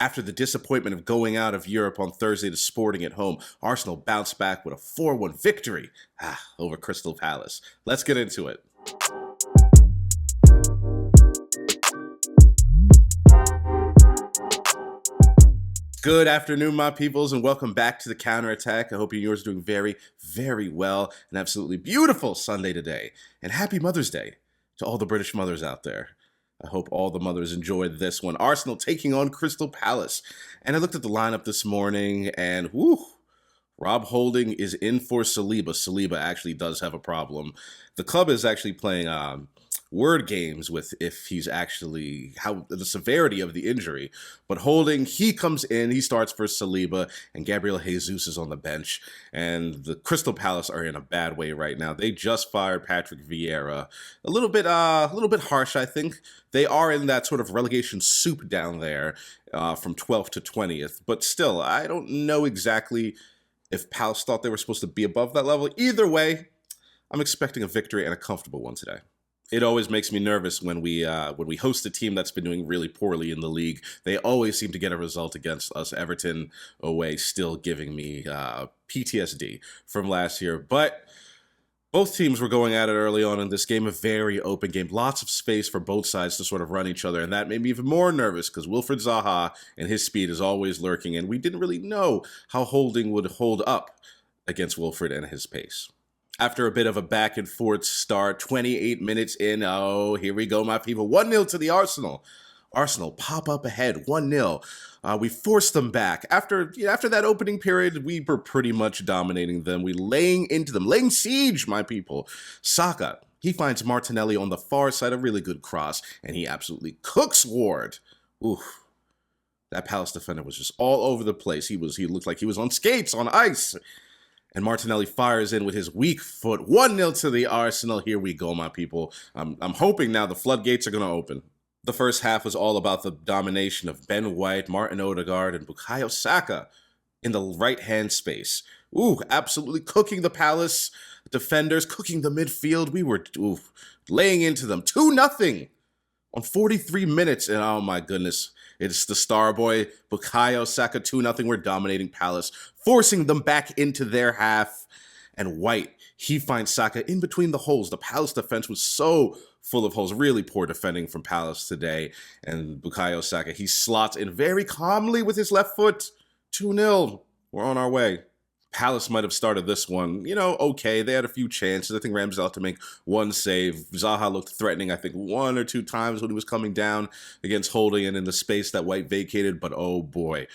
After the disappointment of going out of Europe on Thursday to Sporting at home, Arsenal bounced back with a 4-1 victory over Crystal Palace. Let's get into it. Good afternoon, my peoples, and welcome back to the Counterattack. I hope you and yours are doing very, very well. An absolutely beautiful Sunday today. And happy Mother's Day to all the British mothers out there. I hope all the mothers enjoyed this one. Arsenal taking on Crystal Palace. And I looked at the lineup this morning, and Rob Holding is in for Saliba. Saliba actually does have a problem. The club is actually playing word games with if he's actually how the severity of the injury. But Holding, he comes in, he starts for Saliba, and Gabriel Jesus is on the bench. And the Crystal Palace are in a bad way right now. They just fired Patrick Vieira. A little bit harsh, I think. They are in that sort of relegation soup down there from 12th to 20th. But still, I don't know exactly if Palace thought they were supposed to be above that level. Either way, I'm expecting a victory and a comfortable one today. It always makes me nervous when we host a team that's been doing really poorly in the league. They always seem to get a result against us. Everton away still giving me PTSD from last year. But both teams were going at it early on in this game, a very open game. Lots of space for both sides to sort of run each other, and that made me even more nervous because Wilfried Zaha and his speed is always lurking, and we didn't really know how Holding would hold up against Wilfried and his pace. After a bit of a back-and-forth start, 28 minutes in, here we go, my people. 1-0 to the Arsenal. Arsenal pop up ahead, 1-0. We forced them back. After that opening period, we were pretty much dominating them. We laying into them, laying siege, my people. Saka, he finds Martinelli on the far side, a really good cross, and he absolutely cooks Ward. Oof. That Palace defender was just all over the place. He looked like he was on skates, on ice. And Martinelli fires in with his weak foot. 1-0 to the Arsenal. Here we go, my people. I'm hoping now the floodgates are going to open. The first half was all about the domination of Ben White, Martin Odegaard, and Bukayo Saka in the right-hand space. Absolutely cooking the Palace defenders, cooking the midfield. We were laying into them. 2-0 on 43 minutes. And oh my goodness, it's the star boy, Bukayo Saka, 2-0. We're dominating Palace, forcing them back into their half. And White, he finds Saka in between the holes. The Palace defense was so full of holes. Really poor defending from Palace today. And Bukayo Saka, he slots in very calmly with his left foot. 2-0. We're on our way. Palace might have started this one, okay. They had a few chances. I think Ramsdale to make one save. Zaha looked threatening, I think, one or two times when he was coming down against Holding and in the space that White vacated. But oh boy,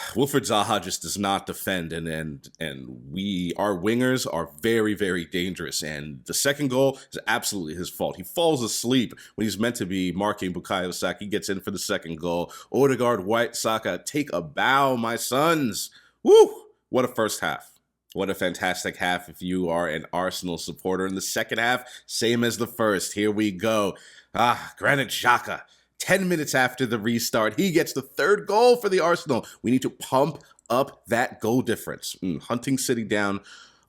Wilfried Zaha just does not defend, and our wingers are very, very dangerous. And the second goal is absolutely his fault. He falls asleep when he's meant to be marking Bukayo Saka. He gets in for the second goal. Odegaard, White, Saka, take a bow, my sons. Woo! What a first half. What a fantastic half if you are an Arsenal supporter. In the second half, same as the first. Here we go. Granit Xhaka. 10 minutes after the restart, he gets the third goal for the Arsenal. We need to pump up that goal difference. Hunting City down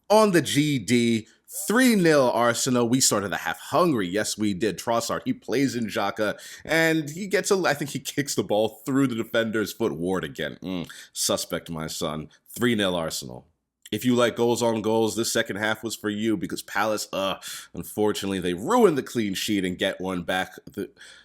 on the GD. 3-0 Arsenal. We started the half hungry. Yes, we did. Trossard, he plays in Xhaka, and he gets I think he kicks the ball through the defender's foot. Ward again. Suspect, my son. 3-0 Arsenal. If you like goals on goals, this second half was for you because Palace, unfortunately, they ruined the clean sheet and get one back.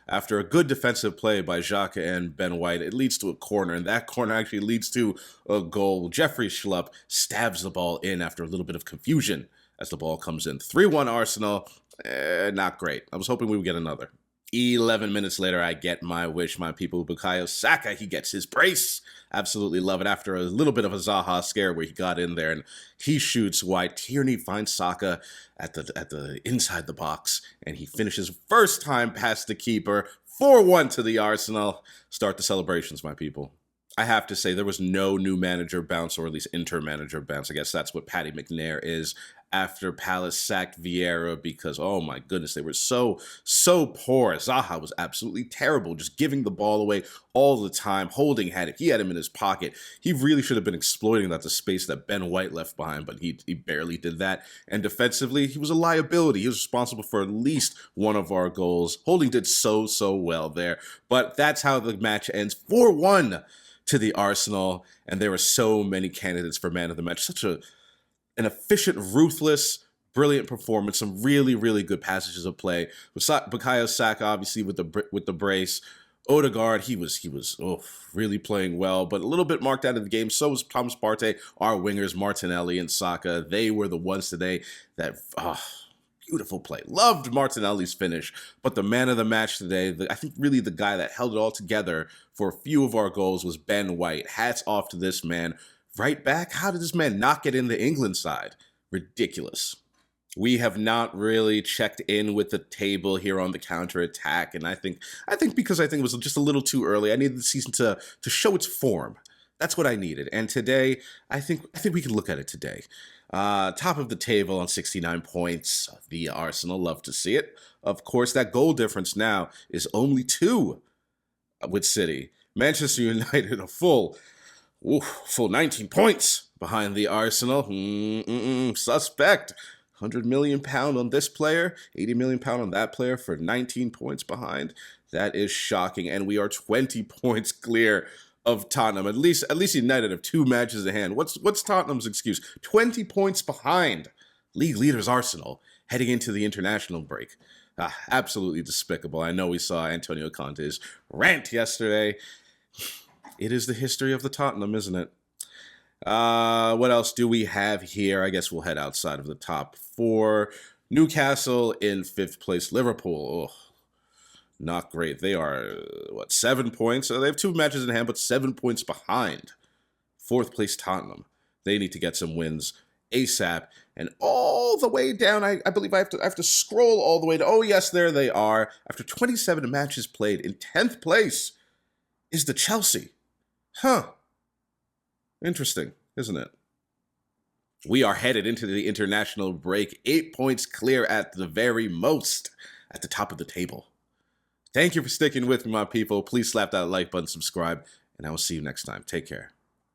After a good defensive play by Xhaka and Ben White, it leads to a corner, and that corner actually leads to a goal. Jeffrey Schlupp stabs the ball in after a little bit of confusion as the ball comes in. 3-1 Arsenal, not great. I was hoping we would get another. 11 minutes later, I get my wish, my people. Bukayo Saka, he gets his brace. Absolutely love it. After a little bit of a Zaha scare where he got in there and he shoots White. Tierney finds Saka at the inside the box, and he finishes first time past the keeper. 4-1 to the Arsenal. Start the celebrations, my people. I have to say, there was no new manager bounce, or at least interim manager bounce. I guess that's what Paddy McNair is. after Palace sacked Vieira because, oh my goodness, they were so poor. Zaha was absolutely terrible, just giving the ball away all the time. Holding had it. He had him in his pocket. He really should have been exploiting that the space that Ben White left behind, but he barely did that. And defensively, he was a liability. He was responsible for at least one of our goals. Holding did so well there. But that's how the match ends. 4-1 to the Arsenal. And there were so many candidates for man of the match. Such an efficient, ruthless, brilliant performance. Some really good passages of play. Bukayo Saka, obviously, with the brace. Odegaard, he was really playing well, but a little bit marked out of the game. So was Thomas Partey. Our wingers, Martinelli and Saka, they were the ones today that, beautiful play. Loved Martinelli's finish, but the man of the match today, I think really the guy that held it all together for a few of our goals was Ben White. Hats off to this man. Right back? How did this man not get in the England side? Ridiculous. We have not really checked in with the table here on the counter-attack, and I think because it was just a little too early. I needed the season to show its form. That's what I needed. And today, I think we can look at it today. Top of the table on 69 points. The Arsenal, love to see it. Of course, that goal difference now is only 2 with City. Manchester United, a full 19 points behind the Arsenal. Suspect. £100 million on this player, £80 million on that player for 19 points behind. That is shocking, and we are 20 points clear of Tottenham. At least United have 2 matches in hand. What's Tottenham's excuse? 20 points behind league leaders Arsenal heading into the international break. Absolutely despicable. I know we saw Antonio Conte's rant yesterday. It is the history of the Tottenham, isn't it? What else do we have here? I guess we'll head outside of the top 4. Newcastle in 5th place. Liverpool, not great. They are, 7 points? They have 2 matches in hand, but 7 points behind 4th place Tottenham. They need to get some wins ASAP. And all the way down, I believe I have to scroll all the way to, oh yes, there they are. After 27 matches played, in 10th place is the Chelsea. Interesting, isn't it? We are headed into the international break, 8 points clear at the very most, at the top of the table. Thank you for sticking with me, my people. Please slap that like button, subscribe, and I will see you next time. Take care.